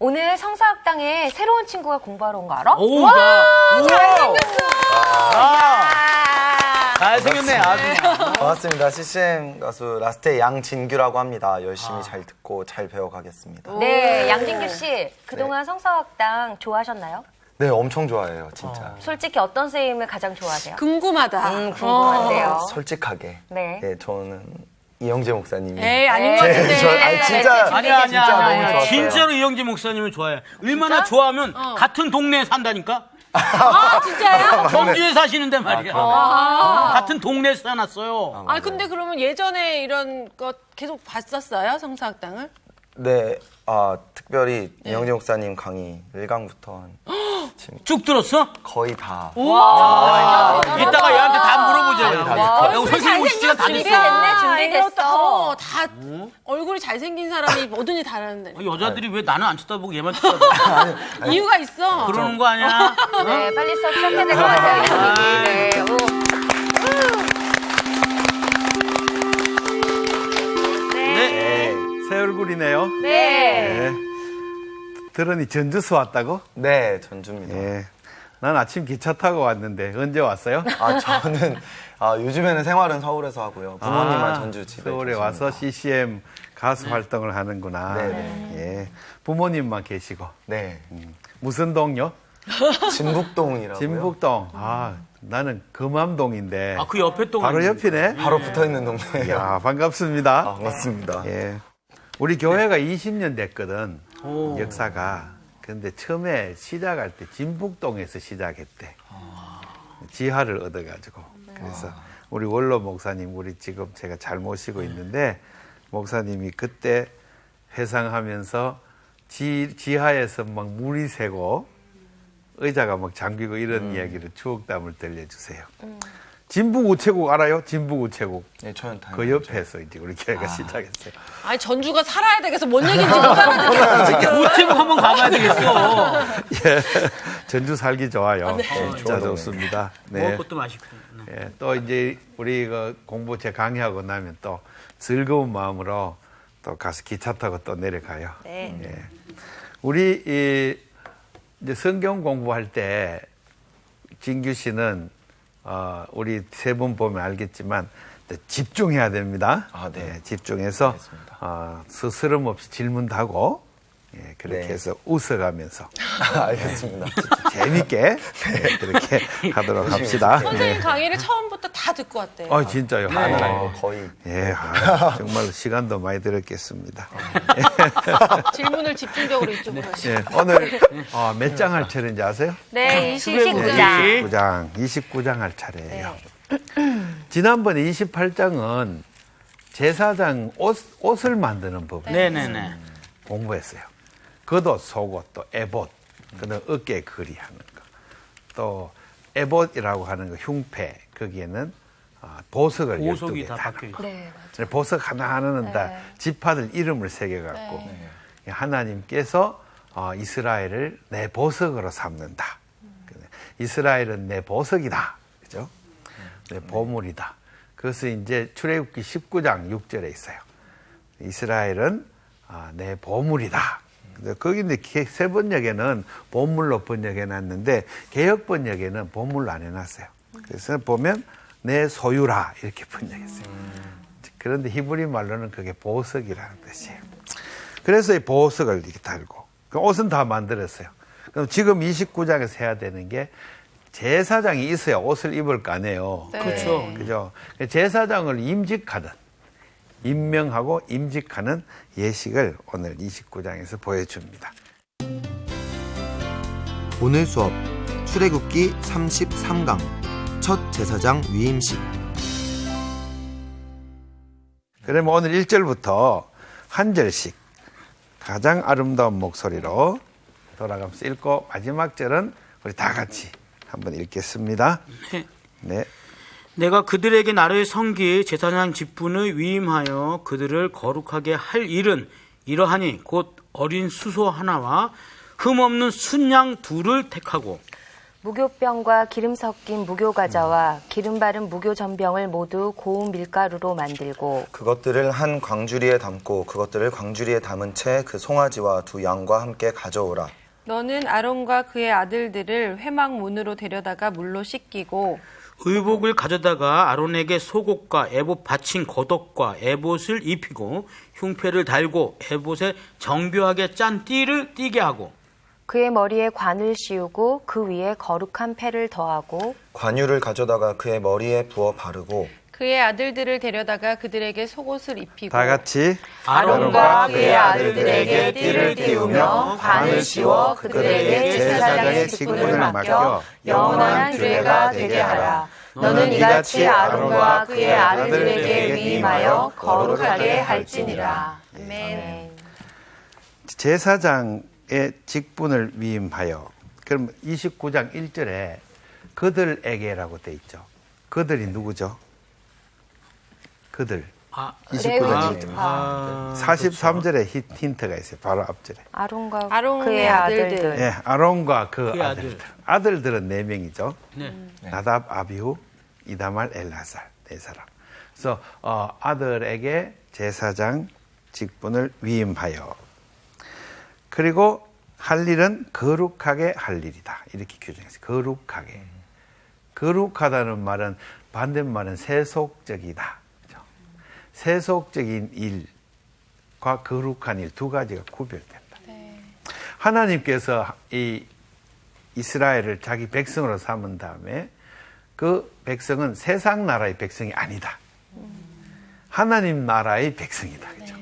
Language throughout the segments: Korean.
오늘 성사학당에 새로운 친구가 공부하러 온 거 알아? 오, 와, 우와. 잘생겼어. 잘생겼네, 아주. 반갑습니다. CCM 가수 라스트의 양진규라고 합니다. 열심히 잘 듣고 잘 배워가겠습니다. 네, 양진규 씨, 그동안 성사학당 좋아하셨나요? 네, 엄청 좋아해요, 진짜. 솔직히 어떤 선생님을 가장 좋아하세요? 궁금하다. 궁금한데요. 솔직하게. 네. 저는 이영재 목사님이. 에이, 아닌 것 같은데. 진짜. 아니야. 너무 좋았어요. 진짜로 이영재 목사님을 좋아해. 얼마나 좋아하면 같은 동네에 산다니까? 아, 진짜요? 경주에 사시는데 말이야. 같은 동네에 살았어요. 근데 그러면 예전에 이런 것 계속 봤었어요? 성사학당을? 네, 특별히 이영재 목사님 강의 1강부터 지금 쭉 들었어? 거의 다. 이따가 얘한테 다 물어보자. 와, 야, 선생님 시간 다 됐어. 준비됐어. 다 얼굴이 잘생긴 사람이 뭐든지 다르는데. 여자들이 왜 나는 안 쳐다보고 얘만 쳐다보고. 이유가 있어. 그러는 거 아니야? 네, 빨리 수업 시작해야 될 것 같아요, 이 분위기. 네. 네. 새 얼굴이네요. 네. 들으니 전주서 왔다고? 네, 전주입니다. 예. 난 아침 기차 타고 왔는데 언제 왔어요? 저는 요즘에는 생활은 서울에서 하고요. 부모님만 전주 집에 서울에 계십니다. 와서 CCM 가수 활동을 하는구나. 네. 예. 부모님만 계시고. 네. 무슨 동요? 진북동이라고요. 진북동. 나는 금암동인데. 그 옆에 또. 바로 옆이네. 바로 붙어있는 동네예요. 야, 반갑습니다. 반갑습니다. 예. 우리 교회가 20년 됐거든. 역사가. 근데 처음에 시작할 때 진북동에서 시작했대. 지하를 얻어가지고. 그래서 우리 원로 목사님, 우리 지금 제가 잘 모시고 있는데, 목사님이 그때 회상하면서 지하에서 막 물이 새고, 의자가 막 잠기고 이런 이야기를 추억담을 들려주세요. 진북 우체국 알아요? 진북 우체국. 네, 저는 그 옆에서 이제 우리 교회가 시작했어요. 아니, 전주가 살아야 되겠어. 뭔 얘기인지 못 알아듣겠어. 우체국 한번 가봐야 되겠어. 예, 전주 살기 좋아요. 네. 진짜 좋습니다. 먹을 것도 맛있고. 예, 또 이제 우리 공부 제 강의하고 나면 또 즐거운 마음으로 또 가서 기차 타고 또 내려가요. 네. 예. 우리 이제 성경 공부할 때 진규 씨는 우리 세 분 보면 알겠지만 집중해야 됩니다. 네. 예, 집중해서 알겠습니다. 스스럼 없이 질문도 하고 그렇게 네. 해서 웃어가면서 알겠습니다. 재밌게 그렇게 하도록 합시다. 선생님 강의를 처음부터 다 듣고 왔대요. 진짜요? 거의. 예, 정말 시간도 많이 들었겠습니다. 질문을 집중적으로 이쪽으로 하시고. 예, 오늘 몇 장 할 차례인지 아세요? 네, 29장. 29장 할 차례예요. 지난번에 28장은 제사장 옷을 만드는 법 네네네. 공부했어요. 겉옷, 속옷, 또 에봇, 그다음 어깨 거리 하는 거, 또 에봇이라고 하는 거 흉패 거기에는 보석을 보석이 12개 다 다 박혀 있어요. 네, 보석 하나하나는 다 지파들 이름을 새겨갖고 하나님께서 이스라엘을 내 보석으로 삼는다. 이스라엘은 내 보석이다. 그죠? 내 보물이다. 그것을 이제 출애굽기 19장 6절에 있어요. 이스라엘은 내 보물이다. 거기 이제 새 번역에는 보물로 번역해놨는데 개역 번역에는 보물로 안 해놨어요. 그래서 보면 내 소유라 이렇게 번역했어요. 그런데 히브리 말로는 그게 보석이라는 뜻이에요. 그래서 이 보석을 이렇게 달고 옷은 다 만들었어요. 그럼 지금 29장에서 해야 되는 게 제사장이 있어야 옷을 입을 거 아니에요. 네. 그렇죠. 그죠? 제사장을 임직하든 임명하고 임직하는 예식을 오늘 29장에서 보여줍니다. 오늘 수업 출애굽기 33강 첫 제사장 위임식. 그러면 오늘 1절부터 한 절씩 가장 아름다운 목소리로 돌아가면서 읽고 마지막 절은 우리 다 같이 한번 읽겠습니다. 네. 내가 그들에게 나를 섬길 제사장 직분을 위임하여 그들을 거룩하게 할 일은 이러하니 곧 어린 수소 하나와 흠없는 순양 둘을 택하고 무교병과 기름 섞인 무교과자와 기름 바른 무교전병을 모두 고운 밀가루로 만들고 그것들을 한 광주리에 담고 그것들을 광주리에 담은 채 그 송아지와 두 양과 함께 가져오라. 너는 아론과 그의 아들들을 회막문으로 데려다가 물로 씻기고 의복을 가져다가 아론에게 속옷과 에봇 받친 겉옷과 에봇을 입히고 흉패를 달고 에봇에 정교하게 짠 띠를 띠게 하고 그의 머리에 관을 씌우고 그 위에 거룩한 패를 더하고 관유를 가져다가 그의 머리에 부어 바르고 그의 아들들을 데려다가 그들에게 속옷을 입히고 다 같이 아론과 그의 아들들에게 띠를 띄우며 관을 씌워 그들에게 제사장의 직분을 맡겨 영원한 규례가 되게 하라. 너는 이같이 아론과 그의 아들들에게 위임하여 거룩하게 할지니라. 아멘. 제사장의 직분을 위임하여. 그럼 29장 1절에 그들에게라고 돼 있죠. 그들이 누구죠? 그들. 29장 1절. 43절에 힌트가 있어요. 바로 앞절에. 아론과 아론의 그의 아들들. 아들들. 네, 아론과 그 그의 아들들. 아들들은 4명이죠. 네. 나답, 아비후, 이다말, 엘라살 4사람. 그래서 아들에게 제사장 직분을 위임하여. 그리고 할 일은 거룩하게 할 일이다. 이렇게 규정했어요. 거룩하게. 거룩하다는 말은 반대말은 세속적이다. 세속적인 일과 거룩한 일 두 가지가 구별된다. 하나님께서 이 이스라엘을 자기 백성으로 삼은 다음에 그 백성은 세상 나라의 백성이 아니다. 하나님 나라의 백성이다. 그죠?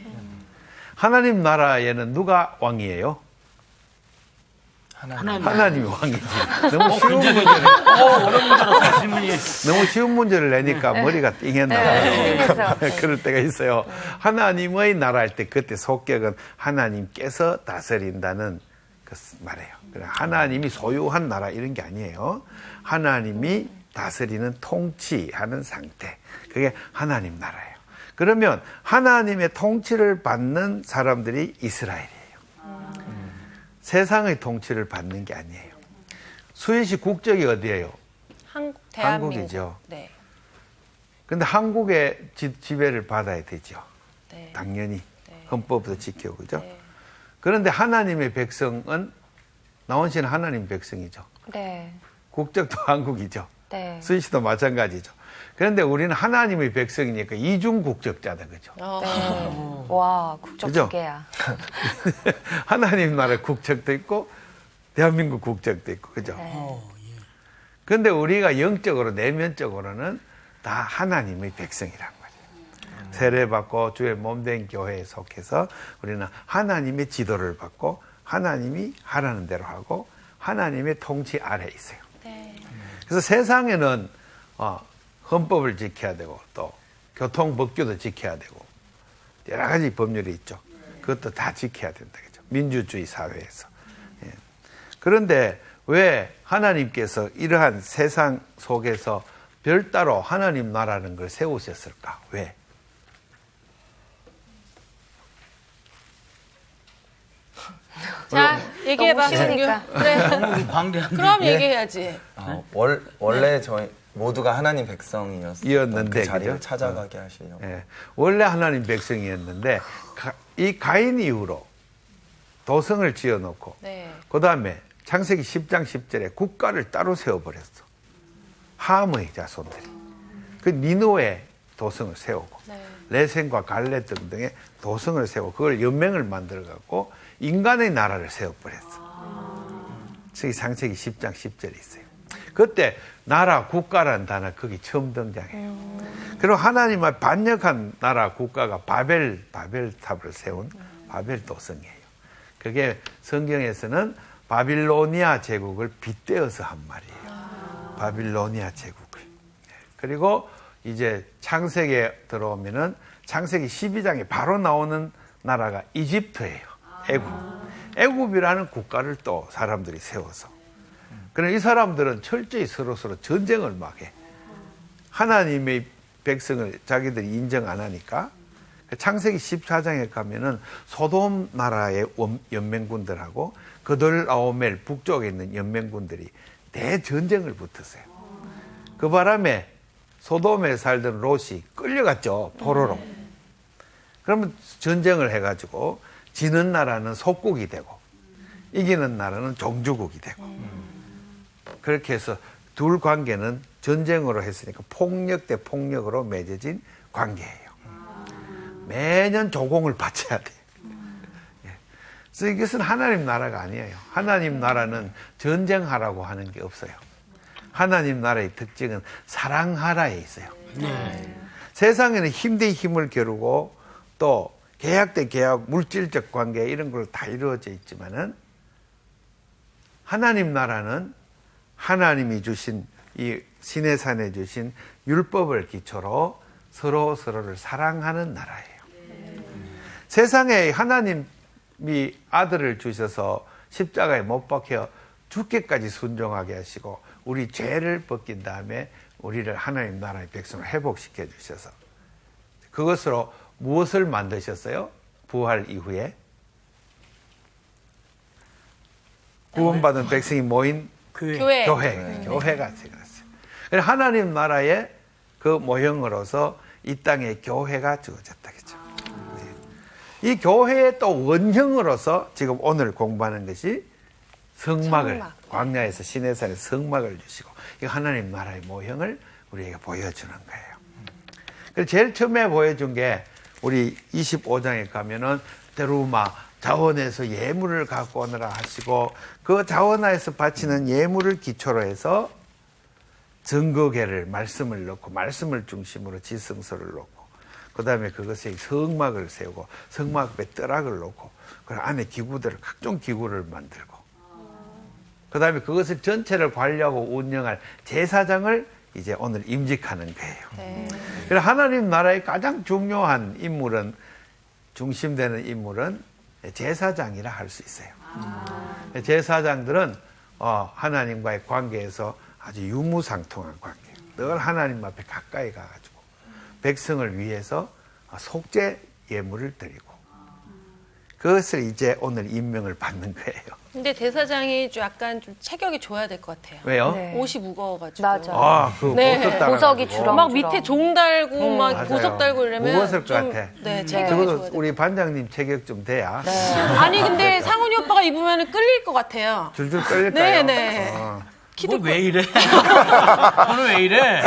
하나님 나라에는 누가 왕이에요? 하나님이 왕이지. 너무 쉬운 문제를 너무 쉬운 문제를 내니까 머리가 띵했나 봐요. 그럴 때가 있어요. 하나님의 나라일 때 그때 속격은 하나님께서 다스린다는 그 말이에요. 하나님이 소유한 나라 이런 게 아니에요. 하나님이 다스리는 통치하는 상태. 그게 하나님 나라예요. 그러면 하나님의 통치를 받는 사람들이 이스라엘이에요. 세상의 통치를 받는 게 아니에요. 스위스 국적이 어디예요? 대한민국. 한국이죠. 네. 근데 한국의 지배를 받아야 되죠. 네. 당연히 네. 헌법도 지키고 그죠? 네. 그런데 하나님의 백성은 나온 씨는 하나님 백성이죠. 네. 국적도 한국이죠. 네. 스위스도 마찬가지죠. 그런데 우리는 하나님의 백성이니까 이중 국적자다 그죠? 네. 와, 국적 그죠? 두 개야. 하나님 나라 국적도 있고 대한민국 국적도 있고 그죠? 그런데 우리가 영적으로 내면적으로는 다 하나님의 백성이란 말이에요. 세례받고 주의 몸된 교회에 속해서 우리는 하나님의 지도를 받고 하나님이 하라는 대로 하고 하나님의 통치 아래에 있어요. 네. 그래서 세상에는 헌법을 지켜야 되고 또 교통법규도 지켜야 되고 여러 가지 법률이 있죠. 그것도 다 지켜야 된다. 그죠? 민주주의 사회에서. 예. 그런데 왜 하나님께서 이러한 세상 속에서 별따로 하나님 나라는 걸 세우셨을까? 왜? 자, 얘기해봐. 너무 쉬우니까. 정규. 그래. 광대한 그럼 얘기해야지. 원래 저희 모두가 하나님 백성이었는데 그 자리를 그죠? 찾아가게 하시려고. 예. 원래 하나님 백성이었는데 이 가인 이후로 도성을 지어놓고 네. 그 다음에 창세기 10장 10절에 국가를 따로 세워버렸어. 함의 자손들이. 그 니누에 도성을 세우고 네. 레센과 갈렙 등등의 도성을 세우고 그걸 연맹을 만들어갖고 인간의 나라를 세워버렸어. 저기 창세기 10장 10절에 있어요. 그때 나라, 국가라는 단어 거기 처음 등장해요. 그리고 하나님을 반역한 나라, 국가가 바벨탑을 세운 바벨 도성이에요. 그게 성경에서는 바빌로니아 제국을 빗대어서 한 말이에요. 바빌로니아 제국을. 그리고 이제 창세기에 들어오면은 창세기 12장에 바로 나오는 나라가 이집트예요. 애굽이라는 국가를 또 사람들이 세워서. 그럼 이 사람들은 철저히 서로서로 전쟁을 막 해. 하나님의 백성을 자기들이 인정 안 하니까 창세기 14장에 가면은 소돔 나라의 연맹군들하고 그돌라오멜 북쪽에 있는 연맹군들이 대전쟁을 붙었어요. 그 바람에 소돔에 살던 롯이 끌려갔죠. 포로로. 그러면 전쟁을 해가지고 지는 나라는 속국이 되고 이기는 나라는 종주국이 되고 그렇게 해서 둘 관계는 전쟁으로 했으니까 폭력 대 폭력으로 맺어진 관계예요. 매년 조공을 바쳐야 돼. 그래서 이것은 하나님 나라가 아니에요. 하나님 나라는 전쟁하라고 하는 게 없어요. 하나님 나라의 특징은 사랑하라에 있어요. 세상에는 힘 대 힘을 겨루고 또 계약 대 계약, 물질적 관계 이런 걸 다 이루어져 있지만은 하나님 나라는 하나님이 주신 이 시내산에 주신 율법을 기초로 서로를 사랑하는 나라예요. 세상에 하나님이 아들을 주셔서 십자가에 못 박혀 죽게까지 순종하게 하시고 우리 죄를 벗긴 다음에 우리를 하나님 나라의 백성으로 회복시켜 주셔서 그것으로 무엇을 만드셨어요? 부활 이후에 구원받은 백성이 모인 교회. 교회가 생겼어요. 그래서 하나님 나라의 그 모형으로서 이 땅에 교회가 주어졌다겠죠. 이 교회의 또 원형으로서 지금 오늘 공부하는 것이 성막을 광야에서 시내산에 성막을 주시고 이 하나님 나라의 모형을 우리에게 보여주는 거예요. 그래서 제일 처음에 보여준 게 우리 25장에 가면은 데루마 자원에서 예물을 갖고 오느라 하시고 그 자원하에서 바치는 예물을 기초로 해서 증거계를 말씀을 넣고 말씀을 중심으로 지성소를 놓고 그 다음에 그것에 성막을 세우고 성막 앞에 뜨락을 놓고 그 안에 기구들을 각종 기구를 만들고 그 다음에 그것을 전체를 관리하고 운영할 제사장을 이제 오늘 임직하는 거예요. 그래서 하나님 나라의 가장 중요한 인물은 중심되는 인물은 제사장이라 할 수 있어요. 제사장들은 하나님과의 관계에서 아주 유무상통한 관계예요. 늘 하나님 앞에 가까이 가가지고 백성을 위해서 속죄 예물을 드리고 그것을 이제 오늘 임명을 받는 거예요. 근데 대사장이 좀 약간 좀 체격이 좋아야 될 것 같아요. 왜요? 네. 옷이 무거워가지고. 맞아. 그 네. 보석 따라가지고. 보석이 주렁. 막 밑에 종 달고 막 맞아요. 보석 달고 이러면 무거웠을 것 좀, 같아. 네, 체격이 좋아야 적어도 돼. 우리 반장님 체격 좀 돼야 아니 근데 상훈이 오빠가 입으면 끌릴 것 같아요. 줄줄 떨릴까요? 네네. 뭐 왜 이래? 저는 왜 이래?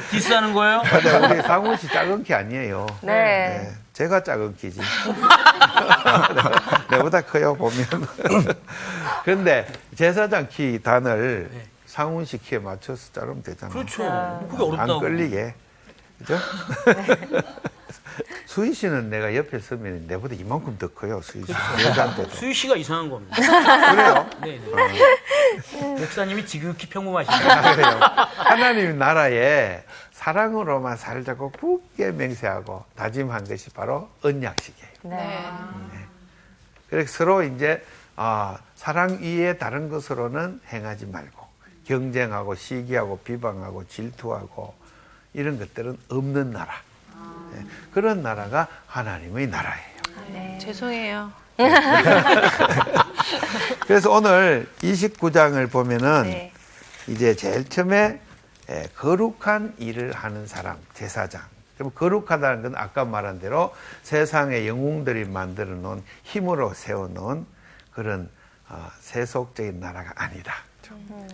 디스하는 거예요? 근데 우리 상훈 씨 작은 키 아니에요. 네. 제가 작은 키지. 내보다 커요, 보면. 그런데 제사장 키 단을 상훈 씨 키에 맞춰서 자르면 되잖아요. 그렇죠. 그게 어렵다고. 안 끌리게. 그죠? 수희 씨는 내가 옆에 서면 내보다 이만큼 더 커요, 수희 씨. 여자한테도. 수희 씨가 이상한 겁니다. 그래요? 네. 목사님이 지극히 평범하시네요. 그래요. 하나님 나라에 사랑으로만 살자고 굳게 맹세하고 다짐한 것이 바로 언약식이에요. 네. 그래서 서로 이제 사랑 위에 다른 것으로는 행하지 말고 경쟁하고 시기하고 비방하고 질투하고 이런 것들은 없는 나라. 그런 나라가 하나님의 나라예요. 네. 죄송해요. 그래서 오늘 29장을 보면은 네. 이제 제일 처음에 거룩한 일을 하는 사람, 제사장. 그럼 거룩하다는 건 아까 말한 대로 세상의 영웅들이 만들어 놓은 힘으로 세워 놓은 그런 세속적인 나라가 아니다.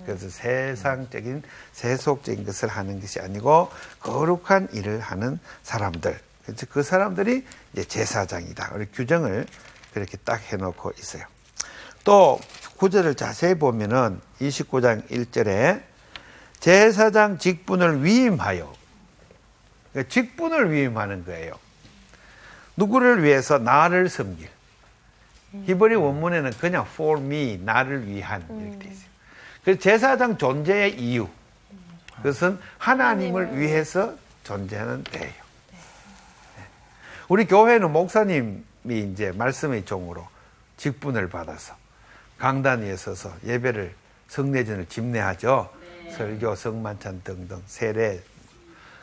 그래서 세상적인 세속적인 것을 하는 것이 아니고 거룩한 일을 하는 사람들. 그래서 그 사람들이 이제 제사장이다. 우리 규정을 그렇게 딱 해놓고 있어요. 또 구절을 자세히 보면은 29장 1절에 제사장 직분을 위임하여, 그러니까 직분을 위임하는 거예요. 누구를 위해서? 나를 섬길. 히브리 원문에는 그냥 for me, 나를 위한 이렇게 돼 있어요. 그래서 제사장 존재의 이유, 그것은 하나님을 위해서 존재하는 데예요. 우리 교회는 목사님이 이제 말씀의 종으로 직분을 받아서 강단 위에 서서 예배를 성례전을 집례하죠. 설교, 성만찬 등등 세례.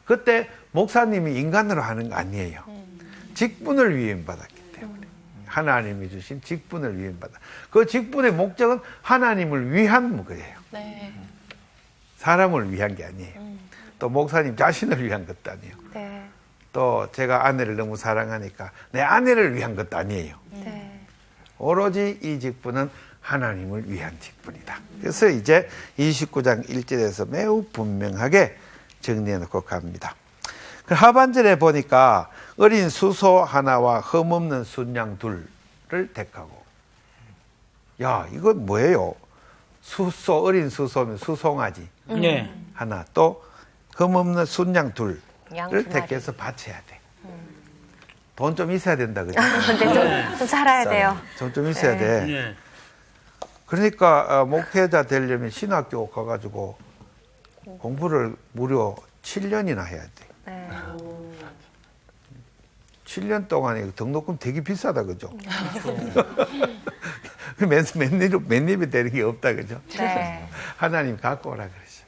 그때 목사님이 인간으로 하는 거 아니에요. 직분을 위임받았기 때문에 하나님이 주신 직분을 위임받아. 그 직분의 목적은 하나님을 위한 거예요. 네. 사람을 위한 게 아니에요. 또 목사님 자신을 위한 것도 아니에요. 네. 또 제가 아내를 너무 사랑하니까 내 아내를 위한 것도 아니에요. 네. 오로지 이 직분은 하나님을 위한 직분이다. 그래서 이제 29장 1절에서 매우 분명하게 정리해 놓고 갑니다. 그 하반절에 보니까 어린 수소 하나와 흠없는 순양 둘을 택하고, 야, 이건 뭐예요? 수소, 어린 수소면 수송아지 네. 하나, 또 흠없는 순양 둘을 양두 마리. 택해서 바쳐야 돼. 돈 좀 있어야 된다, 그죠? 근데 좀 살아야 돼요. 돈 좀 있어야 네. 돼. 네. 그러니까 목회자 되려면 신학교 가가지고 공부를 무려 7년이나 해야 돼. 네. 7년 동안에 등록금 되게 비싸다, 그죠? 맨입이 되는 게 없다, 그죠? 네. 하나님 갖고 오라 그러죠.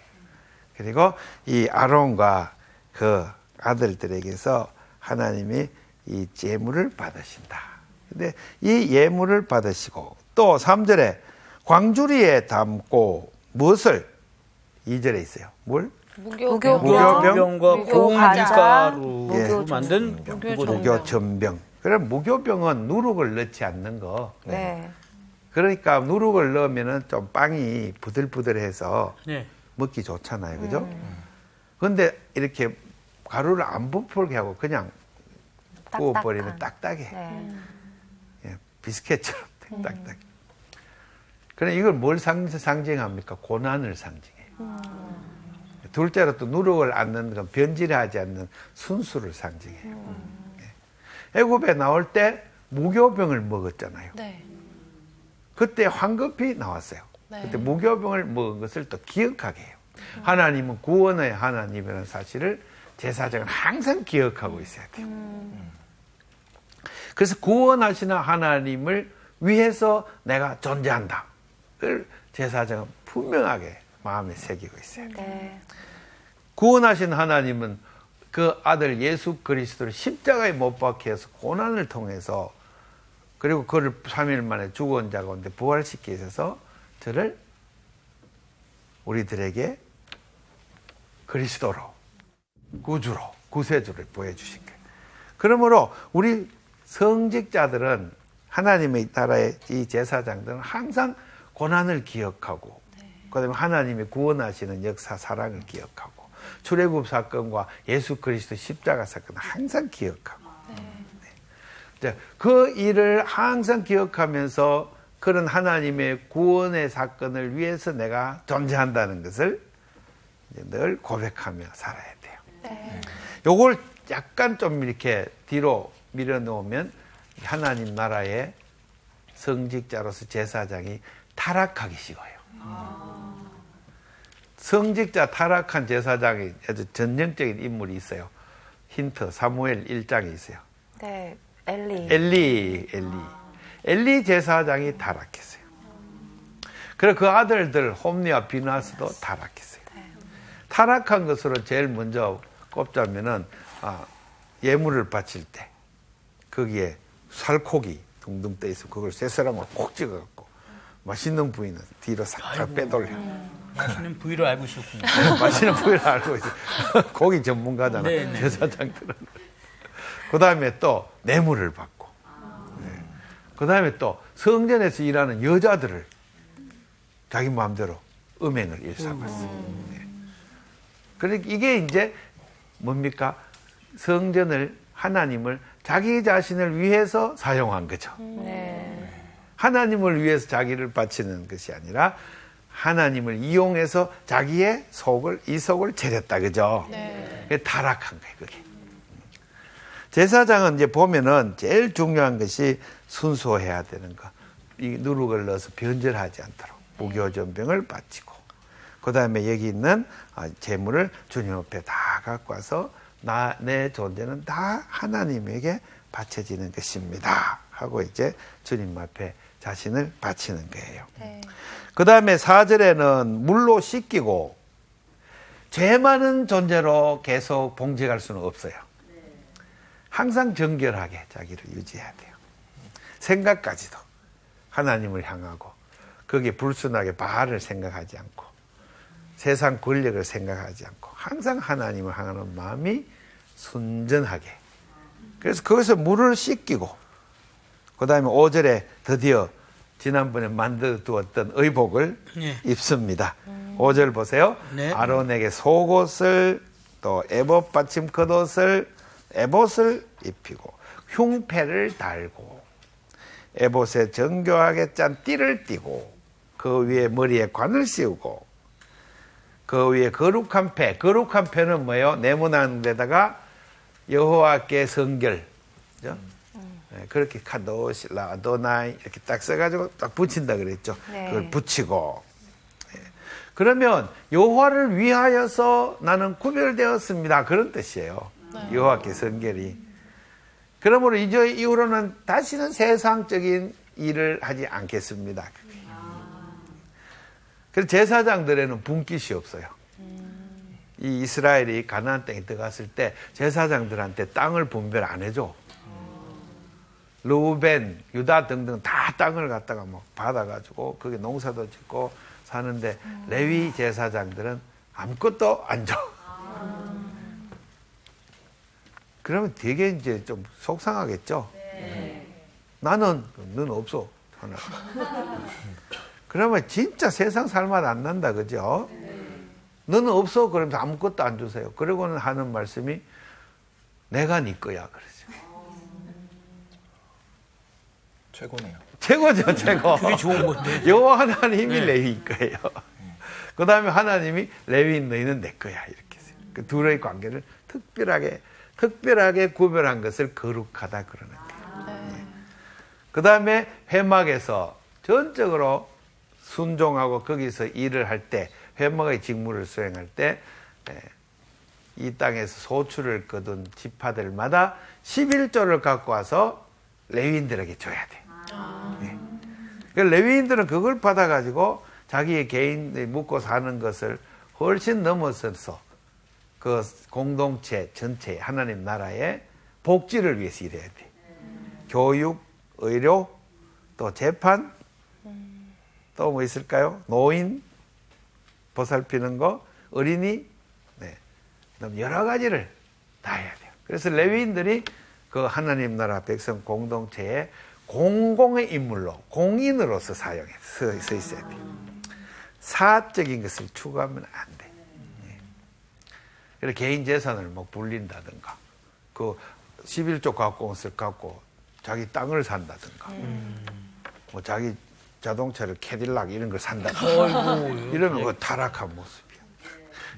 그리고 이 아론과 그 아들들에게서 하나님이 이 예물을 받으신다. 근데 이 예물을 받으시고 또 3절에 광주리에 담고 무엇을 2절에 있어요. 뭘? 무교병. 무교병과 무교 고운 과자, 밀가루로 무교 만든 무교 전병. 그럼 무교병은 누룩을 넣지 않는 거. 네. 그러니까 누룩을 넣으면은 좀 빵이 부들부들해서 네. 먹기 좋잖아요. 그죠? 근데 이렇게 가루를 안 부풀게 하고 그냥 구워버리면 딱딱해. 네. 예, 비스켓처럼 딱딱해. 그럼 이걸 뭘 상징합니까? 고난을 상징해요. 둘째로 또 누룩을 안 넣는 건 변질하지 않는 순수를 상징해요. 예. 애굽에 나올 때 무교병을 먹었잖아요. 네. 그때 황급히 나왔어요. 네. 그때 무교병을 먹은 것을 또 기억하게 해요. 하나님은 구원의 하나님이라는 사실을 제사장은 항상 기억하고 있어야 돼요. 그래서 구원하시는 하나님을 위해서 내가 존재한다를 제사장은 분명하게 마음에 새기고 있어야 돼요. 네. 구원하신 하나님은 그 아들 예수 그리스도를 십자가에 못 박혀 해서 고난을 통해서 그리고 그를 3일 만에 죽은 자 가운데 부활시키기 위해서 저를 우리들에게 그리스도로 구주로 구세주를 보여주신 거예요. 그러므로 우리 성직자들은 하나님의 나라의 이 제사장들은 항상 고난을 기억하고 그다음에 하나님이 구원하시는 역사 사랑을 기억하고 출애굽 사건과 예수 그리스도 십자가 사건을 항상 기억하고 네. 그 일을 항상 기억하면서 그런 하나님의 구원의 사건을 위해서 내가 존재한다는 것을 늘 고백하며 살아야 돼요. 네. 요걸 약간 좀 이렇게 뒤로 밀어놓으면 하나님 나라의 성직자로서 제사장이 타락하기 쉬워요. 성직자 타락한 제사장이 아주 전형적인 인물이 있어요. 힌트 사무엘 1장에 있어요. 네. 엘리. 엘리 제사장이 타락했어요. 그리고 그 아들들 홈리와 비나스도 타락했어요. 타락한 것으로 제일 먼저 꼽자면은 예물을 바칠 때 거기에 살코기 둥둥 떠 있으면 그걸 쇠사람으로 콕 찍어갖고 맛있는 부위는 뒤로 싹 빼돌려. 맛있는 부위를 알고 있었군요. 맛있는 부위를 알고 있어요. 고기 전문가잖아. 네네. 제사장들은. 그 다음에 또 뇌물을 받고. 네. 그 다음에 또 성전에서 일하는 여자들을 자기 마음대로 음행을 일삼았어요. 네. 그러니까 이게 이제 뭡니까? 성전을 하나님을 자기 자신을 위해서 사용한 거죠. 네. 하나님을 위해서 자기를 바치는 것이 아니라 하나님을 이용해서 자기의 이속을 차렸다, 그죠? 네. 그게 타락한 거예요, 그게. 제사장은 이제 보면은 제일 중요한 것이 순수해야 되는 거. 이 누룩을 넣어서 변절하지 않도록 무교전병을 바치고, 그 다음에 여기 있는 재물을 주님 앞에 다 갖고 와서 내 존재는 다 하나님에게 바쳐지는 것입니다 하고 이제 주님 앞에 자신을 바치는 거예요. 네. 그 다음에 4절에는 물로 씻기고 죄 많은 존재로 계속 봉직할 수는 없어요. 항상 정결하게 자기를 유지해야 돼요. 생각까지도 하나님을 향하고 거기에 불순하게 바알을 생각하지 않고 세상 권력을 생각하지 않고 항상 하나님을 향하는 마음이 순전하게. 그래서 거기서 물을 씻기고 그 다음에 5절에 드디어 지난번에 만들어 두었던 의복을 네. 입습니다. 5절 보세요. 네. 아론에게 속옷을 또 에봇 받침 겉옷을 에봇을 입히고 흉패를 달고 에봇에 정교하게 짠 띠를 띠고 그 위에 머리에 관을 씌우고 그 위에 거룩한 패. 거룩한 패는 뭐예요? 네모난 데다가 여호와께 성결. 그죠? 네, 그렇게 카도실라 아도나이 이렇게 딱 써가지고 딱 붙인다 그랬죠. 네. 그걸 붙이고. 네. 그러면 여호와를 위하여서 나는 구별되었습니다. 그런 뜻이에요. 여호와께 성결이. 그러므로 이제 이후로는 다시는 세상적인 일을 하지 않겠습니다. 그래서 제사장들에는 분깃이 없어요. 이 이스라엘이 가나안 땅에 들어갔을 때 제사장들한테 땅을 분별 안 해줘. 르우벤, 유다 등등 다 땅을 갖다가 막 받아가지고 거기 농사도 짓고 사는데 레위 제사장들은 아무것도 안 줘. 그러면 되게 이제 좀 속상하겠죠. 나는 넌 없어. 하나. 그러면 진짜 세상 살맛 안 난다, 그죠? 너는 없어. 그러면서 아무것도 안 주세요. 그러고는 하는 말씀이 내가 네 거야. 그러죠. 최고네요. 최고죠, 최고. 그게 좋은 건데. 여호와 하나님이 네. 레위인 거예요. 그 다음에 하나님이 레위인 너희는 내 거야. 이렇게 해서. 그 둘의 관계를 특별하게 구별한 것을 거룩하다 그러는 거예요. 그 다음에 회막에서 전적으로 순종하고 거기서 일을 할 때, 회막의 직무를 수행할 때, 이 땅에서 소출을 거둔 지파들마다 11조를 갖고 와서 레위인들에게 줘야 돼. 그 레위인들은 그걸 받아가지고 자기의 개인이 묵고 사는 것을 훨씬 넘어서서 그 공동체 전체 하나님 나라의 복지를 위해서 일해야 돼. 교육, 의료, 또 재판, 또 뭐 있을까요? 노인 보살피는 거, 어린이, 네. 여러 가지를 다 해야 돼요. 그래서 레위인들이 그 하나님 나라 백성 공동체의 공공의 인물로, 공인으로서 서 있어야 돼요. 사적인 것을 추구하면 안 돼. 그래서 개인 재산을 막 불린다든가, 그 11조 갖고 옷을 갖고 자기 땅을 산다든가, 뭐 자기 자동차를 캐딜락 이런 걸 산다든가, 이러면 그 타락한 모습이야.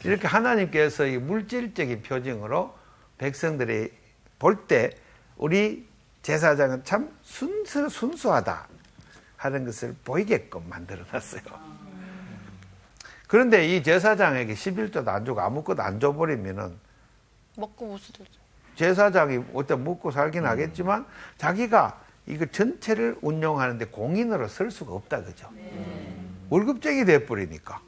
이렇게 하나님께서 이 물질적인 표징으로 백성들이 볼 때 우리 제사장은 참 순수하다 하는 것을 보이게끔 만들어놨어요. 그런데 이 제사장에게 11조도 안 주고 아무것도 안 줘버리면은 먹고 못 쓰죠. 제사장이 어떤 먹고 살긴 하겠지만 자기가 이거 전체를 운영하는데 공인으로 설 수가 없다, 그죠? 월급쟁이 돼버리니까.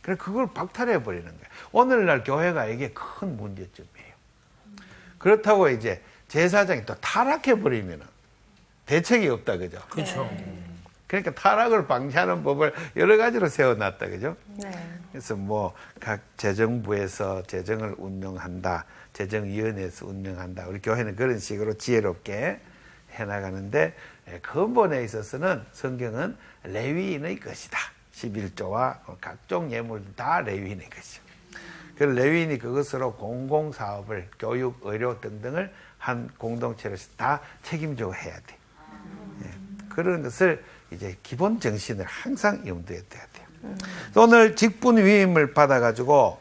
그래서 그걸 박탈해버리는 거예요. 오늘날 교회가 이게 큰 문제점이에요. 그렇다고 이제 제사장이 또 타락해버리면 대책이 없다, 그죠? 그렇죠. 그러니까 타락을 방지하는 법을 여러 가지로 세워놨다, 그죠? 네. 그래서 뭐 각 재정부에서 재정을 운영한다, 재정위원회에서 운영한다. 우리 교회는 그런 식으로 지혜롭게 해나가는데 근본에 있어서는 성경은 레위인의 것이다. 11조와 각종 예물도 다 레위인의 것이죠. 그 레위인이 그것으로 공공사업을 교육, 의료 등등을 한 공동체를 다 책임지고 해야 돼. 그런 것을 이제 기본 정신을 항상 염두에 둬야 돼요. 오늘 직분 위임을 받아가지고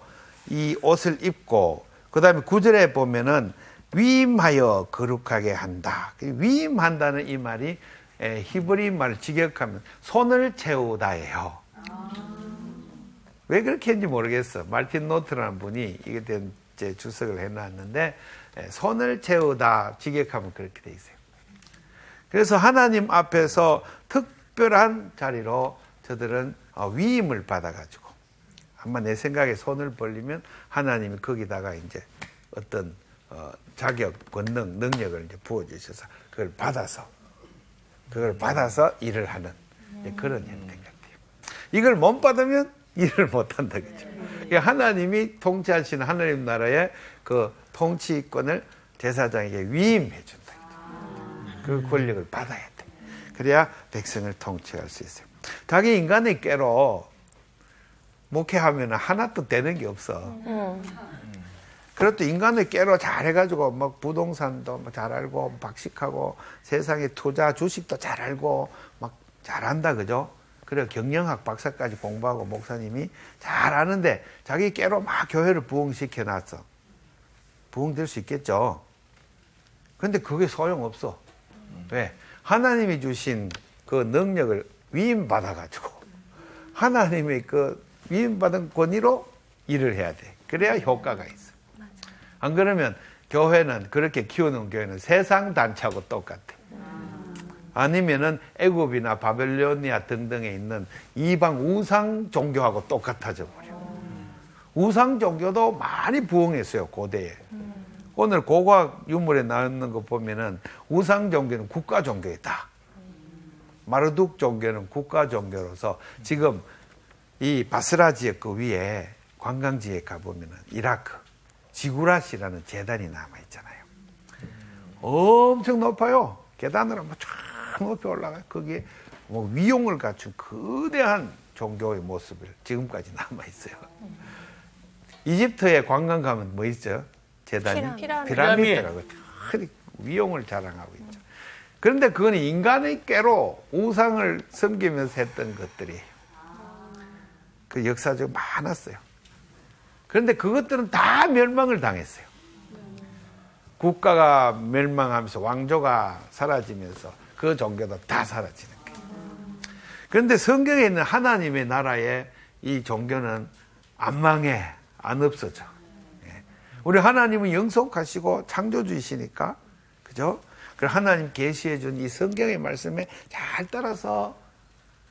이 옷을 입고 그 다음에 9절에 보면은 위임하여 거룩하게 한다. 위임한다는 이 말이 히브리 말을 직역하면 손을 채우다예요. 왜 그렇게 했는지 모르겠어. 말틴 노트라는 분이 이게 된 주석을 해놨는데 손을 채우다 직역하면 그렇게 돼 있어요. 그래서 하나님 앞에서 특별한 자리로 저들은 위임을 받아가지고 아마 내 생각에 손을 벌리면 하나님이 거기다가 이제 어떤 자격, 권능, 능력을 이제 부어주셔서 그걸 받아서 일을 하는 그런 형태 같아요. 이걸 못 받으면 일을 못한다 그죠. 그러니까 하나님이 통치하시는 하나님 나라의 그 통치권을 제사장에게 위임해 준다. 그 권력을 받아야 돼. 그래야 백성을 통치할 수 있어요. 자기 인간의 꾀로 목회하면 하나도 되는 게 없어. 그것도 인간의 꾀로 잘해가지고 막 부동산도 잘 알고 박식하고 세상의 투자 주식도 잘 알고 막 잘한다 그죠? 그래 경영학 박사까지 공부하고 목사님이 잘 아는데 자기 꾀로 막 교회를 부흥시켜 놨어. 부흥될 수 있겠죠. 근데 그게 소용없어. 왜? 하나님이 주신 그 능력을 위임받아가지고 하나님의 그 위임받은 권위로 일을 해야 돼. 그래야 효과가 있어. 안 그러면 교회는 그렇게 키우는 교회는 세상 단체하고 똑같아. 아니면은 애굽이나 바벨로니아 등등에 있는 이방 우상 종교하고 똑같아져 버려. 우상 종교도 많이 부흥했어요 고대에. 오늘 고고학 유물에 나오는 거 보면은 우상 종교는 국가 종교이다. 마르둑 종교는 국가 종교로서 지금 이 바스라 지역 그 위에 관광지에 가보면은 이라크 지구라시라는 재단이 남아 있잖아요. 엄청 높아요. 계단으로 쫙 높이 올라가요. 거기에 뭐 위용을 갖춘 거대한 종교의 모습을 지금까지 남아 있어요. 이집트에 관광 가면 뭐 있죠? 재단이 피라미드라고 큰 위용을 자랑하고 있죠. 그런데 그건 인간의 꾀로 우상을 섬기면서 했던 것들이에요. 그 역사적으로 많았어요. 그런데 그것들은 다 멸망을 당했어요. 국가가 멸망하면서 왕조가 사라지면서 그 종교도 다 사라지는 거예요. 그런데 성경에 있는 하나님의 나라의 이 종교는 안 망해, 안 없어져. 우리 하나님은 영속하시고 창조주이시니까, 그죠? 그 하나님 계시해 준 이 성경의 말씀에 잘 따라서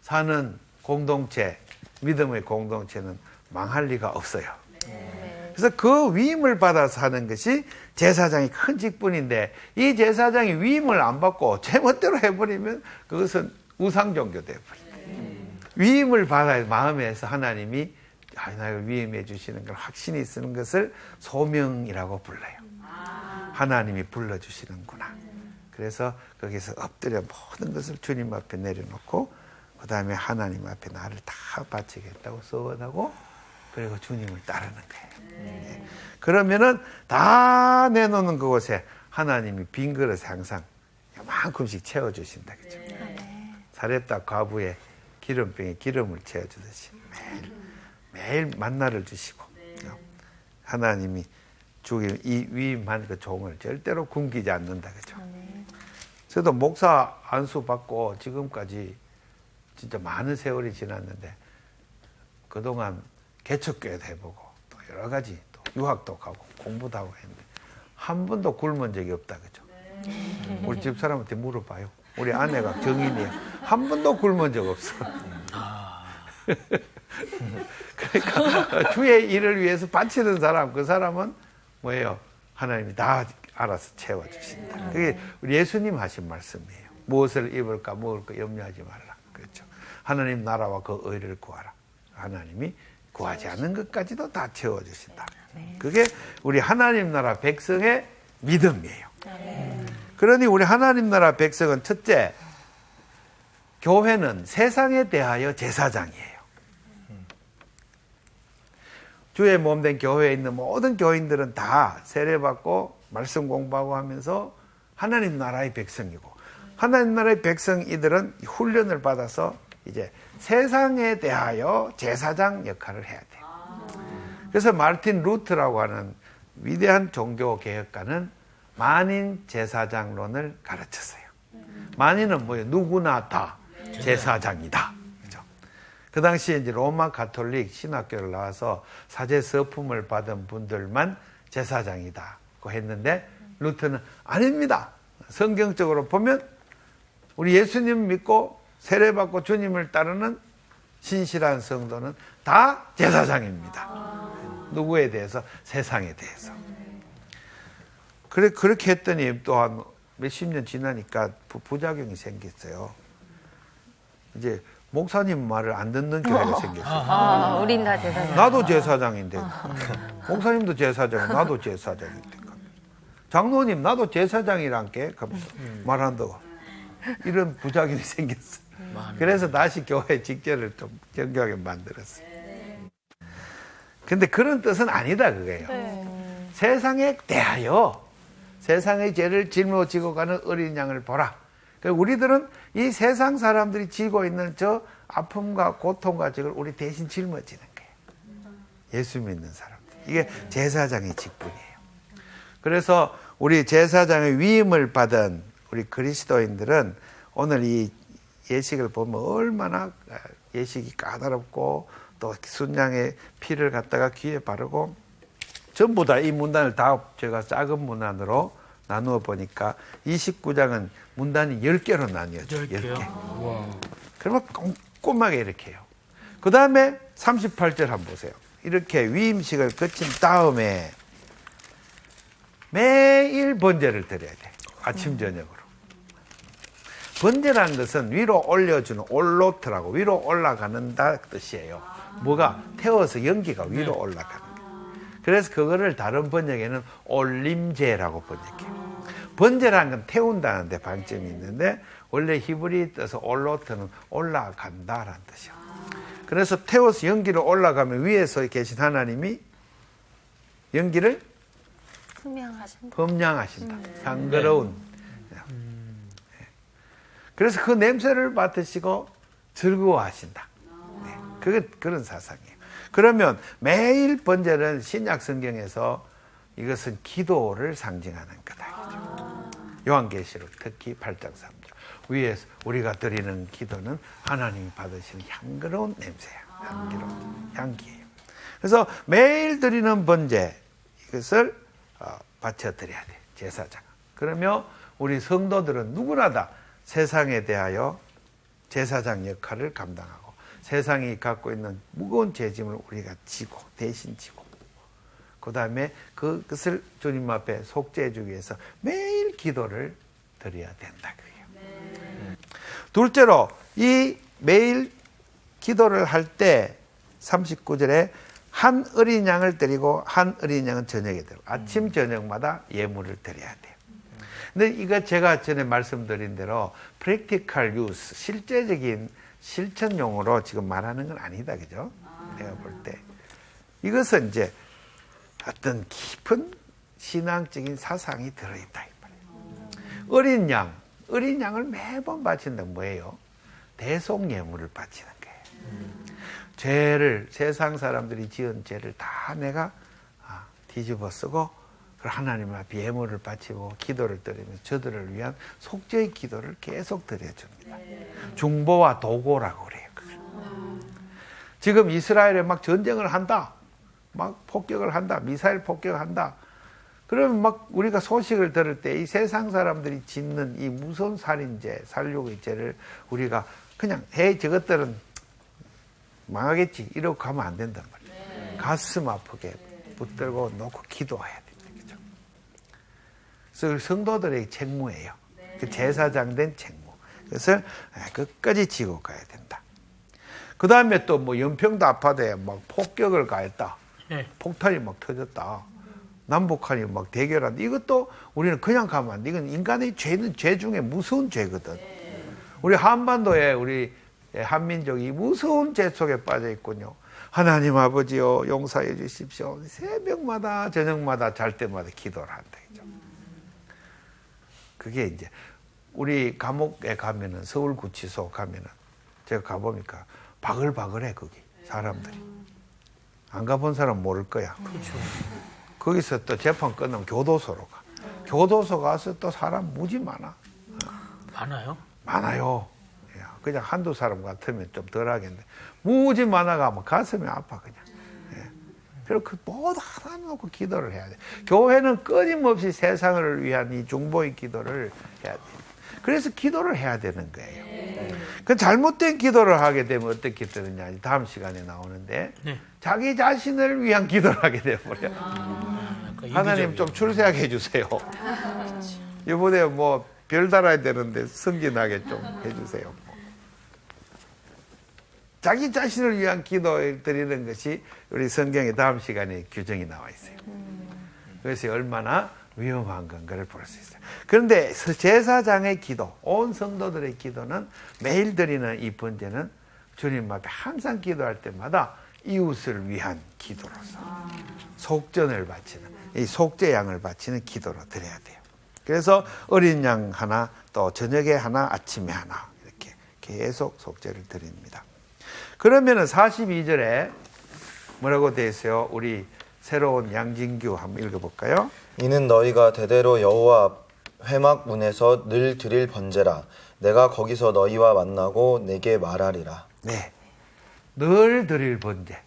사는 공동체, 믿음의 공동체는 망할 리가 없어요. 그래서 그 위임을 받아서 하는 것이 제사장이 큰 직분인데 이 제사장이 위임을 안 받고 제멋대로 해버리면 그것은 우상종교 되어버려요. 위임을 받아야 마음에서 하나님이 나를 위임해 주시는 걸 확신이 있는 것을 소명이라고 불러요. 하나님이 불러주시는구나. 그래서 거기서 엎드려 모든 것을 주님 앞에 내려놓고 그 다음에 하나님 앞에 나를 다 바치겠다고 서원하고 그리고 주님을 따르는 거예요. 네. 그러면은 다 내놓는 그곳에 하나님이 빈 그릇에 항상 요만큼씩 채워주신다. 그죠? 사렙다 과부의 기름병에 기름을 채워주듯이 매일 만나를 주시고 하나님이 주기 이 위임한 그 종을 절대로 굶기지 않는다. 그죠? 저도 목사 안수 받고 지금까지 진짜 많은 세월이 지났는데 그동안 개척교회도 해보고 또 여러 가지 또 유학도 가고 공부도 하고 했는데 한 번도 굶은 적이 없다. 그죠? 우리 집사람한테 물어봐요. 우리 아내가 경인이야. 한 번도 굶은 적 없어. 그러니까 주의 일을 위해서 바치는 사람, 그 사람은 뭐예요? 하나님이 다 알아서 채워주신다. 그게 우리 예수님 하신 말씀이에요. 무엇을 입을까 먹을까 염려하지 말라. 그렇죠. 하나님 나라와 그 의를 구하라. 하나님이 구하지 않는 것까지도 다 채워주신다. 그게 우리 하나님 나라 백성의 믿음이에요. 그러니 우리 하나님 나라 백성은 첫째, 교회는 세상에 대하여 제사장이에요. 주의 몸된 교회에 있는 모든 교인들은 다 세례받고 말씀 공부하고 하면서 하나님 나라의 백성이고 하나님 나라의 백성이들은 훈련을 받아서 이제 세상에 대하여 제사장 역할을 해야 돼요. 그래서 마르틴 루트라고 하는 위대한 종교 개혁가는 만인 제사장론을 가르쳤어요. 만인은 뭐예요? 누구나 다 제사장이다. 그죠? 그 당시에 이제 로마 가톨릭 신학교를 나와서 사제 서품을 받은 분들만 제사장이다고 했는데 루트는 아닙니다. 성경적으로 보면 우리 예수님 믿고 세례받고 주님을 따르는 신실한 성도는 다 제사장입니다. 누구에 대해서? 세상에 대해서. 그렇게 했더니 또 한 몇십 년 지나니까 부작용이 생겼어요. 이제 목사님 말을 안 듣는 교회가 생겼어요. 우린 다 제사장. 나도 제사장인데. 목사님도 제사장, 나도 제사장인데. 장로님, 나도 제사장이란게 말한다고. 이런 부작용이 생겼어. 그래서 다시 교회 직제를 좀 정교하게 만들었어요. 근데 그런 뜻은 아니다, 그거예요. 세상에 대하여 세상의 죄를 짊어지고 가는 어린 양을 보라. 우리들은 이 세상 사람들이 지고 있는 저 아픔과 고통과 저걸 우리 대신 짊어지는 거예요. 예수 믿는 사람들. 이게 제사장의 직분이에요. 그래서 우리 제사장의 위임을 받은 우리 그리스도인들은 오늘 이 예식을 보면 얼마나 예식이 까다롭고 또 순양의 피를 갖다가 귀에 바르고 전부 다 이 문단을 다 제가 작은 문단으로 나누어 보니까 29장은 문단이 10개로 나뉘어져. 10개. 그러면 꼼꼼하게 이렇게 해요. 그 다음에 38절 한번 보세요. 이렇게 위임식을 거친 다음에 매일 번제를 드려야 돼. 아침 저녁으로. 번제라는 것은 위로 올려주는 올로트라고 위로 올라가는다 뜻이에요. 뭐가 태워서 연기가 위로 올라가는 거예요. 그래서 그거를 다른 번역에는 올림제라고 번역해요. 번제라는 건 태운다는 데 방점이 있는데 원래 히브리 뜻은 올로트는 올라간다라는 뜻이에요. 그래서 태워서 연기로 올라가면 위에서 계신 하나님이 연기를 범량하신다. 향그러운. 그래서 그 냄새를 맡으시고 즐거워하신다. 네. 그게 그런 사상이에요. 그러면 매일 번제는 신약 성경에서 이것은 기도를 상징하는 거다. 요한계시록 특히 8장 3절. 위에서 우리가 드리는 기도는 하나님이 받으시는 향기로운 냄새야. 향기로운 향기예요. 그래서 매일 드리는 번제 이것을 바쳐드려야 돼. 제사장. 그러면 우리 성도들은 누구나 다 세상에 대하여 제사장 역할을 감당하고 세상이 갖고 있는 무거운 죄짐을 우리가 지고 대신 지고 그 다음에 그것을 주님 앞에 속죄해 주기 위해서 매일 기도를 드려야 된다. 그게요. 둘째로 이 매일 기도를 할 때 39절에 한 어린 양을 드리고 한 어린 양은 저녁에 드리고 아침 저녁마다 예물을 드려야 돼요. 근데 이거 제가 전에 말씀드린 대로 practical use, 실제적인 실천용으로 지금 말하는 건 아니다. 그죠? 내가 볼 때. 이것은 이제 어떤 깊은 신앙적인 사상이 들어있다. 어린 양을 매번 바친다. 뭐예요? 대속 예물을 바치는 거예요. 죄를, 세상 사람들이 지은 죄를 다 내가 뒤집어 쓰고 하나님 앞에 예물을 바치고 기도를 드리면서 저들을 위한 속죄의 기도를 계속 드려줍니다. 중보와 도고라고 그래요. 지금 이스라엘에 막 전쟁을 한다. 막 폭격을 한다. 미사일 폭격한다. 그러면 막 우리가 소식을 들을 때 이 세상 사람들이 짓는 이 무서운 살인죄, 살육의 죄를 우리가 그냥 저것들은 망하겠지 이러고 가면 안 된단 말이에요. 가슴 아프게 붙들고 놓고 기도해야 돼. 그래서 성도들의 책무예요. 그 제사장 된 책무. 그래서 끝까지 지고 가야 된다. 그 다음에 또 뭐 연평도 아파트에 막 폭격을 가했다. 폭탄이 막 터졌다. 남북한이 막 대결한다. 이것도 우리는 그냥 가면 안 돼. 이건 인간의 죄는 죄 중에 무서운 죄거든. 우리 한반도에 우리 한민족이 무서운 죄 속에 빠져 있군요. 하나님 아버지요 용서해 주십시오. 새벽마다 저녁마다 잘 때마다 기도를 한다. 그게 이제 우리 감옥에 가면은 서울구치소 가면은 제가 가보니까 바글바글해 거기 사람들이 안 가본 사람 모를 거야. 그렇죠. 거기서 또 재판 끝나면 교도소로 가. 교도소 가서 또 사람 무지 많아. 많아요? 많아요. 그냥 한두 사람 같으면 좀 덜하겠는데 무지 많아가면 가슴이 아파 그냥. 그리고 그 모두 하나 놓고 기도를 해야 돼. 교회는 끊임없이 세상을 위한 이 중보의 기도를 해야 돼. 그래서 기도를 해야 되는 거예요. 그 잘못된 기도를 하게 되면 어떻게 되느냐. 다음 시간에 나오는데 자기 자신을 위한 기도를 하게 되어버려. 하나님 좀 출세하게 해주세요. 이번에 뭐 별 달아야 되는데 승진하게 좀 해주세요. 자기 자신을 위한 기도를 드리는 것이 우리 성경의 다음 시간에 규정이 나와 있어요. 그래서 얼마나 위험한 건가를 볼 수 있어요. 그런데 제사장의 기도, 온 성도들의 기도는 매일 드리는 이 번제는 주님 앞에 항상 기도할 때마다 이웃을 위한 기도로서 속전을 바치는, 이 속죄양을 바치는 기도로 드려야 돼요. 그래서 어린 양 하나, 또 저녁에 하나, 아침에 하나 이렇게 계속 속죄를 드립니다. 그러면은 42절에 뭐라고 되어 있어요? 우리 새로운 양진규 한번 읽어볼까요? 이는 너희가 대대로 여호와 앞 회막 문에서 늘 드릴 번제라. 내가 거기서 너희와 만나고 내게 말하리라. 네, 늘 드릴 번제.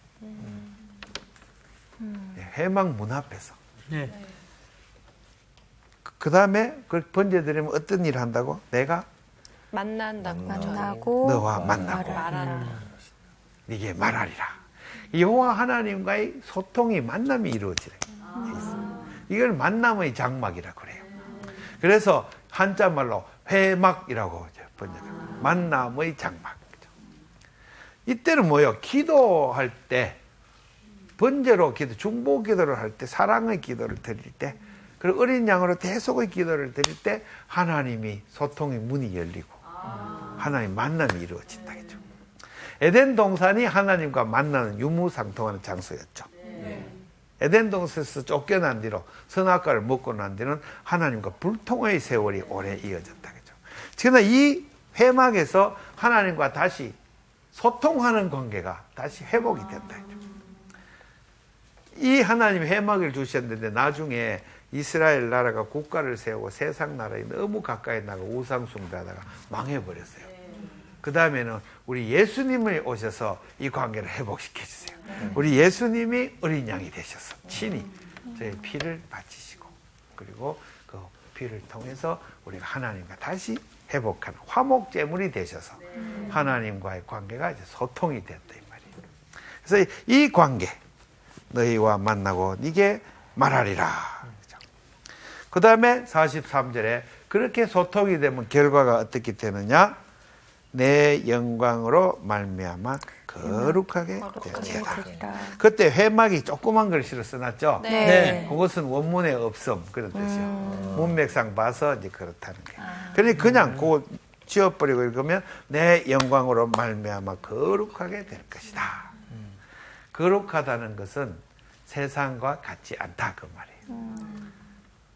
회막 문 앞에서. 네. 그 다음에 그 번제 드리면 어떤 일을 한다고? 내가 만나고 너와 만나고 말하라. 네게 말하리라. 여호와 하나님과의 소통이, 만남이 이루어지래. 이걸 만남의 장막이라 그래요. 그래서 한자말로 회막이라고 번역해요. 만남의 장막. 이때는 뭐예요? 기도할 때, 번제로 기도, 중보 기도를 할 때, 사랑의 기도를 드릴 때, 그리고 어린 양으로 대속의 기도를 드릴 때 하나님이 소통의 문이 열리고 하나님 만남이 이루어진다겠죠. 에덴 동산이 하나님과 만나는 유무상통하는 장소였죠. 에덴 동산에서 쫓겨난 뒤로, 선악과를 먹고 난 뒤는 하나님과 불통의 세월이 오래 이어졌다겠죠. 그러나 이 회막에서 하나님과 다시 소통하는 관계가 다시 회복이 된다겠죠. 이 하나님 회막을 주셨는데 나중에 이스라엘 나라가 국가를 세우고 세상 나라에 너무 가까이 나가 우상 숭배하다가 망해버렸어요. 그 다음에는 우리 예수님이 오셔서 이 관계를 회복시켜 주세요. 우리 예수님이 어린 양이 되셔서 친히 저희 피를 바치시고, 그리고 그 피를 통해서 우리가 하나님과 다시 회복하는 화목제물이 되셔서 하나님과의 관계가 이제 소통이 됐다 이 말이에요. 그래서 이 관계, 너희와 만나고 네게 말하리라. 그 다음에 43절에 그렇게 소통이 되면 결과가 어떻게 되느냐? 내 영광으로 말미암아 거룩하게 되리라. 그때 회막이 조그만 글씨로 써놨죠? 네. 그것은 원문에 없음 그런 뜻이요. 문맥상 봐서 이제 그렇다는 거예요. 그러니 그냥 그거 지워버리고 읽으면 내 영광으로 말미암아 거룩하게 될 것이다. 거룩하다는 것은 세상과 같지 않다 그 말이에요.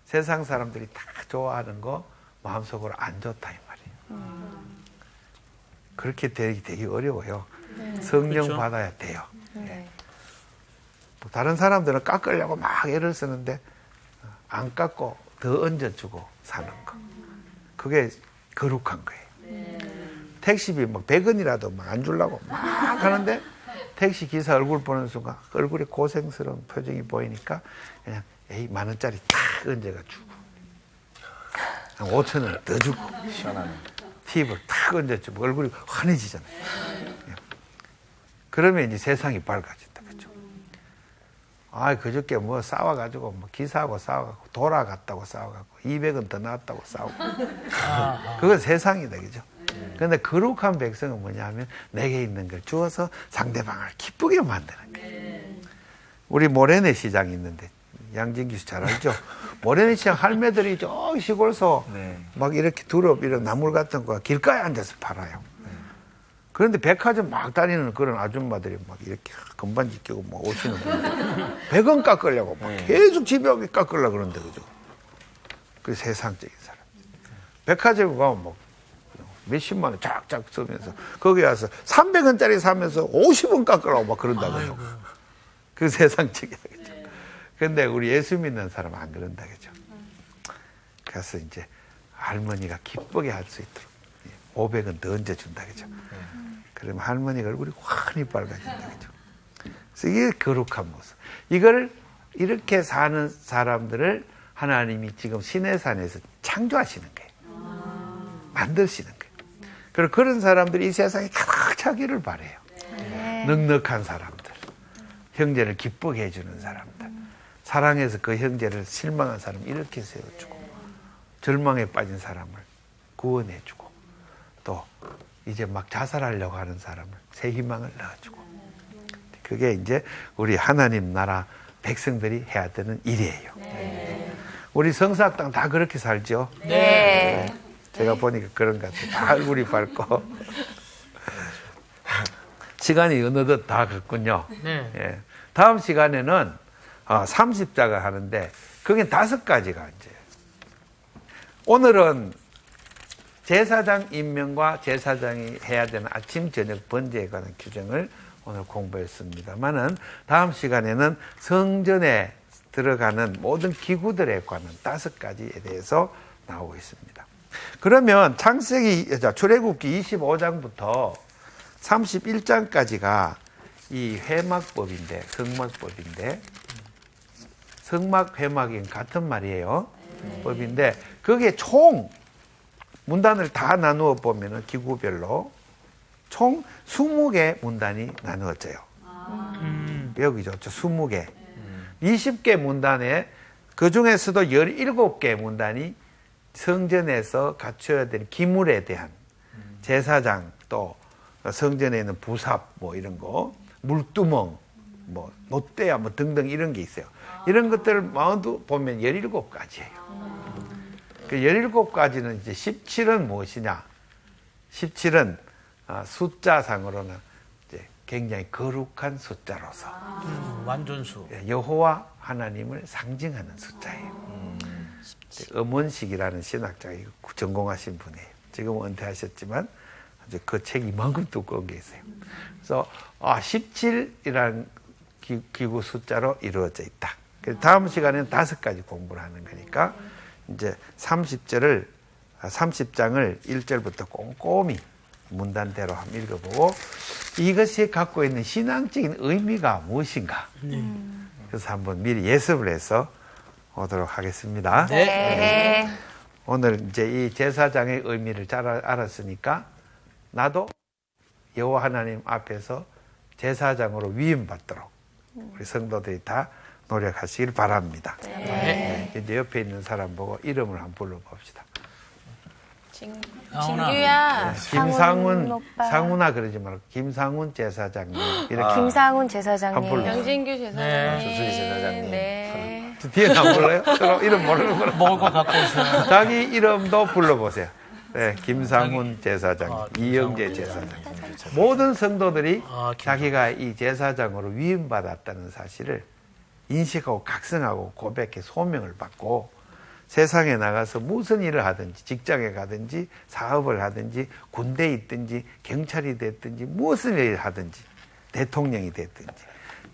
세상 사람들이 다 좋아하는 거 마음속으로 안 좋다 이 말이에요. 그렇게 되기 어려워요. 성령 그렇죠. 받아야 돼요. 다른 사람들은 깎으려고 막 애를 쓰는데 안 깎고 더 얹어주고 사는 거. 그게 거룩한 거예요. 택시비 막 100원이라도 막 안 주려고 막 하는데 택시 기사 얼굴 보는 순간 얼굴에 고생스러운 표정이 보이니까 그냥 에이 10,000원짜리 탁 얹어가 주고 한 5,000원 더 주고 시원하네. 팁을 탁 얹어주고 얼굴이 환해지잖아요. 그러면 이제 세상이 밝아진다. 그죠? 아, 그저께 뭐 싸워가지고 뭐 기사하고 싸워가지고 돌아갔다고 싸워가지고 200원 더 나왔다고 싸우고 그건 세상이다. 그죠? 그런데 거룩한 백성은 뭐냐면 내게 있는 걸 주어서 상대방을 기쁘게 만드는 거예요. 우리 모래내 시장이 있는데 양진규 씨 잘 알죠? 모래내 시장 할매들이 저 시골서 막 이렇게 두릅 이런 나물 같은 거 길가에 앉아서 팔아요. 그런데 백화점 막 다니는 그런 아줌마들이 막 이렇게 건반지 끼고 막 오시는 분들 100원 깎으려고 막 계속 집에 오게 깎으려고 그러는데 그죠? 그 세상적인 사람. 백화점에 가면 뭐 몇십만 원 쫙쫙 쓰면서 거기 와서 300원짜리 사면서 50원 깎으라고 막 그런다고요. 그 세상적이야. 근데 우리 예수 믿는 사람은 안 그런다. 그죠? 그래서 이제 할머니가 기쁘게 할 수 있도록 500원 더 얹어준다. 그죠? 그러면 할머니가 얼굴이 환히 빨개진다. 그죠? 그래서 이게 거룩한 모습. 이걸 이렇게 사는 사람들을 하나님이 지금 시내산에서 창조하시는 거예요. 만드시는 거예요. 그리고 그런 사람들이 이 세상에 가득 차기를 바라요. 넉넉한 사람들, 형제를 기쁘게 해주는 사람들, 사랑해서 그 형제를 실망한 사람 이렇게 세워주고, 절망에 빠진 사람을 구원해주고, 또 이제 막 자살하려고 하는 사람을 새 희망을 넣어주고, 그게 이제 우리 하나님 나라 백성들이 해야 되는 일이에요. 우리 성사학당 다 그렇게 살죠? 네. 제가 보니까 그런 것 같아요. 다 얼굴이 밝고. 시간이 어느덧 다 갔군요. 네. 예. 다음 시간에는 30장을 하는데, 그게 5가지가 이제. 오늘은 제사장 임명과 제사장이 해야 되는 아침, 저녁 번제에 관한 규정을 오늘 공부했습니다만은, 다음 시간에는 성전에 들어가는 모든 기구들에 관한 5가지에 대해서 나오고 있습니다. 그러면 출애굽기 25장부터 31장까지가 이 회막법인데, 성막법인데, 성막, 회막인 같은 말이에요. 법인데, 그게 총 문단을 다 나누어 보면은 기구별로 총 20개 문단이 나누어져요. 여기죠. 20개. 20개 문단에 그 중에서도 17개 문단이 성전에서 갖춰야 될 기물에 대한, 제사장, 또 성전에 있는 부삽 뭐 이런 거, 물두멍, 뭐 놋대야 뭐 등등 이런 게 있어요. 이런 것들을 모두 보면 17가지예요. 그 17가지는 이제 17은 무엇이냐? 17은 숫자상으로는 이제 굉장히 거룩한 숫자로서 완전수. 여호와 하나님을 상징하는 숫자예요. 엄원식이라는 신학자가 전공하신 분이에요. 지금은 은퇴하셨지만 그 책이 이만큼 두꺼운 게 있어요. 그래서 17이라는 기구 숫자로 이루어져 있다. 그래서 다음 시간에는 5가지 공부를 하는 거니까 이제 30장을 1절부터 꼼꼼히 문단대로 한번 읽어보고, 이것이 갖고 있는 신앙적인 의미가 무엇인가. 그래서 한번 미리 예습을 해서 오도록 하겠습니다. 네. 오늘 이제 이 제사장의 의미를 잘 알았으니까 나도 여호와 하나님 앞에서 제사장으로 위임받도록 우리 성도들이 다 노력하시길 바랍니다. 네. 이제 옆에 있는 사람 보고 이름을 한번 불러봅시다. 진규야. 상훈 오빠. 상훈아 그러지 말고 김상훈 제사장님. 이렇게 김상훈 제사장님. 한 불러. 명진규 제사장님. 조수희 제사장님. 네. 뒤에 안 불러요? 서로 이름 모르는 거로. 먹을 거 갖고 오세요. 자기 이름도 불러보세요. 네, 김상훈 제사장, 이영재 제사장. 모든 성도들이 자기가 이 제사장으로 위임받았다는 사실을 인식하고 각성하고 고백해 소명을 받고, 세상에 나가서 무슨 일을 하든지, 직장에 가든지, 사업을 하든지, 군대에 있든지, 경찰이 됐든지, 무슨 일을 하든지, 대통령이 됐든지,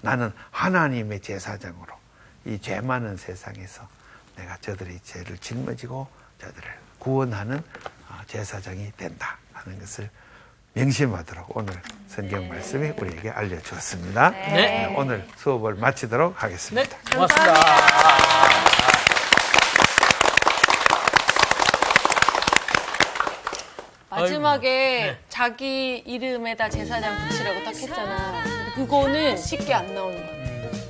나는 하나님의 제사장으로 이 죄 많은 세상에서 내가 저들의 죄를 짊어지고 저들을 구원하는 제사장이 된다 하는 것을 명심하도록 오늘 성경 말씀이 우리에게 알려주었습니다. 네. 오늘 수업을 마치도록 하겠습니다. 네, 고맙습니다. 마지막에 자기 이름에다 제사장 붙이라고 딱 했잖아. 근데 그거는 쉽게 안 나오는 거야.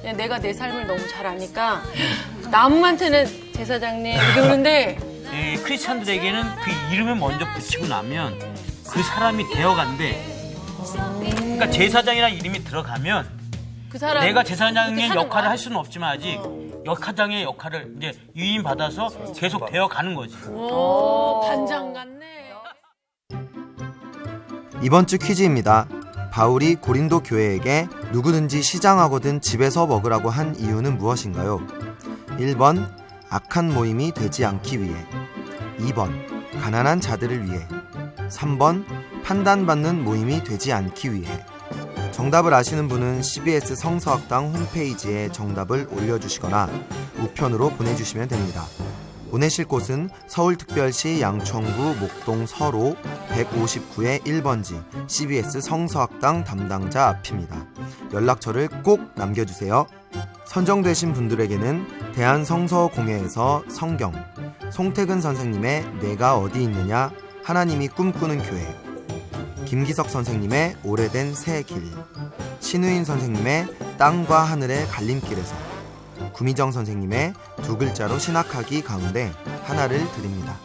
그냥 내가 내 삶을 너무 잘 아니까 남한테는 제사장님 이렇게 그러는데 이 크리스찬들에게는 그 이름을 먼저 붙이고 나면 그 사람이 되어간대. 그러니까 제사장이라는 이름이 들어가면 그 사람 내가 그렇게 제사장의 사는 역할을 거야? 할 수는 없지만 아직 역사장의 역할을 이제 위임 받아서 계속 되어가는 거지. 오, 반장 같네. 이번 주 퀴즈입니다. 바울이 고린도 교회에게 누구든지 시장하거든 집에서 먹으라고 한 이유는 무엇인가요? 1번 악한 모임이 되지 않기 위해, 2번 가난한 자들을 위해, 3번 판단받는 모임이 되지 않기 위해. 정답을 아시는 분은 CBS 성서학당 홈페이지에 정답을 올려주시거나 우편으로 보내주시면 됩니다. 보내실 곳은 서울특별시 양천구 목동 서로 159의 1번지 CBS 성서학당 담당자 앞입니다. 연락처를 꼭 남겨주세요. 선정되신 분들에게는 대한성서공회에서 성경, 송태근 선생님의 내가 어디 있느냐, 하나님이 꿈꾸는 교회, 김기석 선생님의 오래된 새 길, 신우인 선생님의 땅과 하늘의 갈림길에서, 구미정 선생님의 두 글자로 신학하기 가운데 하나를 드립니다.